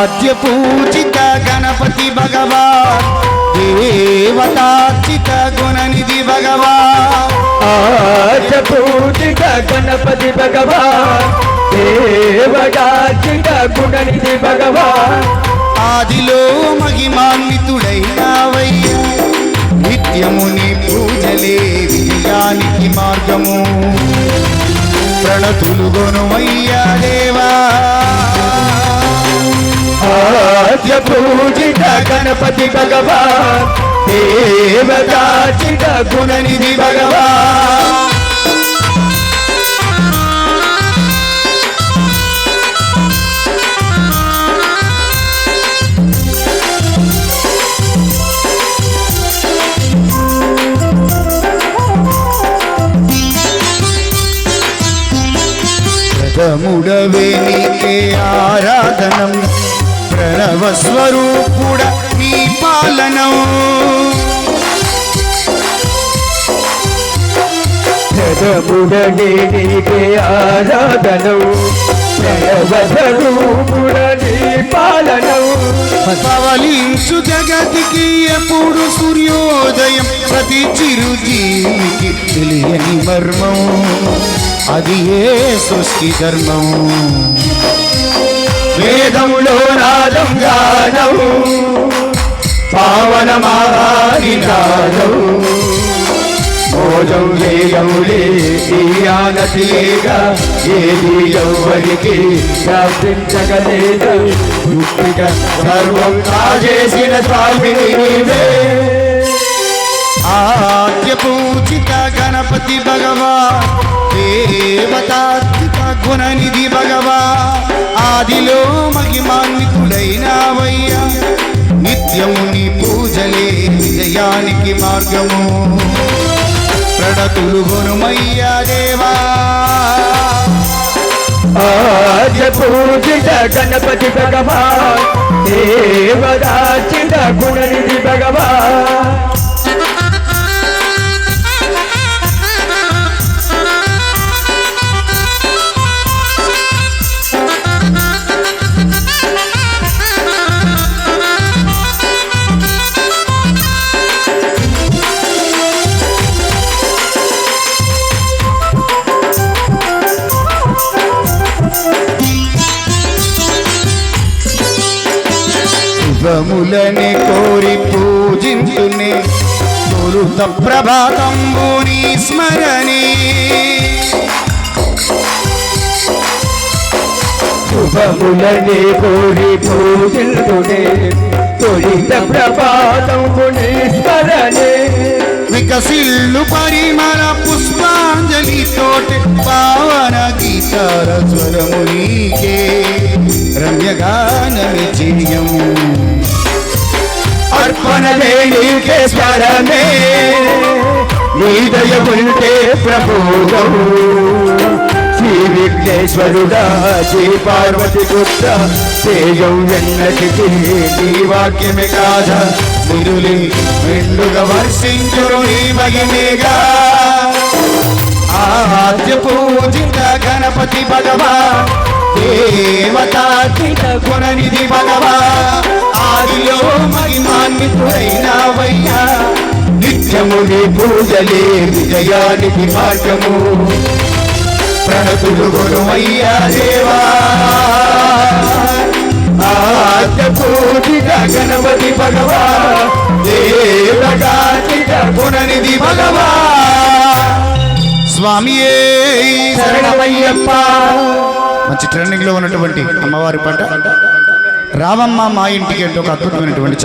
आद्य पूजित गणपति भगवान देवतार्चित गुणनिधि भगवान आद्य पूजित गणपति भगवान देवतार्चित गुणनिधि भगवान आदिलो महिमान्वितुडैनावయ్యా నిత్యముని పూజలే విజయానికి మార్గము ప్రణతులు గొనుమయ్యా దేవా आद्य पूजित गणपति भगवान देवतार्चित गुणनिधि भगवान ప్రథముడవే నీకే ఆరాధనం ప్రణవ స్వరూపుడ నీ పాలనం ప్రథముడనే నీకే ఆరాధనం ప్రణవ స్వరూపుడ నీ పాలనం పవలించు జగతికి ఎప్పుడు సూర్యోదయం ప్రతి చిరుజీవికి తెలియని మర్మం అది ఏ సృష్టి ధర్మం వేదములో నాదం గానవు పావన మహానినాదం మోజం వేయములే ఆనతిగా ఏది ఎవ్వరికి ప్రార్థించగలేదు ముక్తిగా సర్వం కాజేసిన స్వామి నీవే आद्य पूजित गणपति भगवान देवतार्चित गुणनिधि भगवान आदिलो महिमान्वितुडैनावయ్యా నిత్యముని పూజలే విజయానికి మార్గము ప్రణతులు గొనుమయ్యా దేవా आद्य पूजित गणपति भगवान देवतार्चित गुणनिधि भगवान శుభములని కోరి పూజించునే తొలుత ప్రభాతంబుని స్మరణి శుభములని కోరి పూజించునే తొలిత ప్రభాతంబుని స్మరణి వికసిల్లు పరిమళ పుష్పాంజలి తోటి పావన గీతార స్వరమునికే రమ్యగాన విజయం अर्पण देनीके स्वरमे नीदय उल्टे प्रभुगौ श्री विघ्नेश्वरुड़ा श्री पार्वती पुत्र तेजौ एन्नटिकी नी वाक्यमे गाध निरुली निंडुगा वर्षिंचुरु नी महिमेगा आद्य पूजित गणपति भगवान देवतार्चित गुणनिधि भगवान आदिलो महिमान्वितुडैनावయ్యా నిత్యముని పూజలే విజయానికి మార్గము ప్రణతులు గొనుమయ్యా దేవా आद्य पूजित गणपति भगवान देवतार्चित गुणनिधि भगवान స్వామియే శరణమయ్యప్ప మంచి ట్రెండింగ్ లో ఉన్నటువంటి అమ్మవారి పాట రావమ్మ మా ఇంటికి అంటే ఒక అద్భుతమైనటువంటి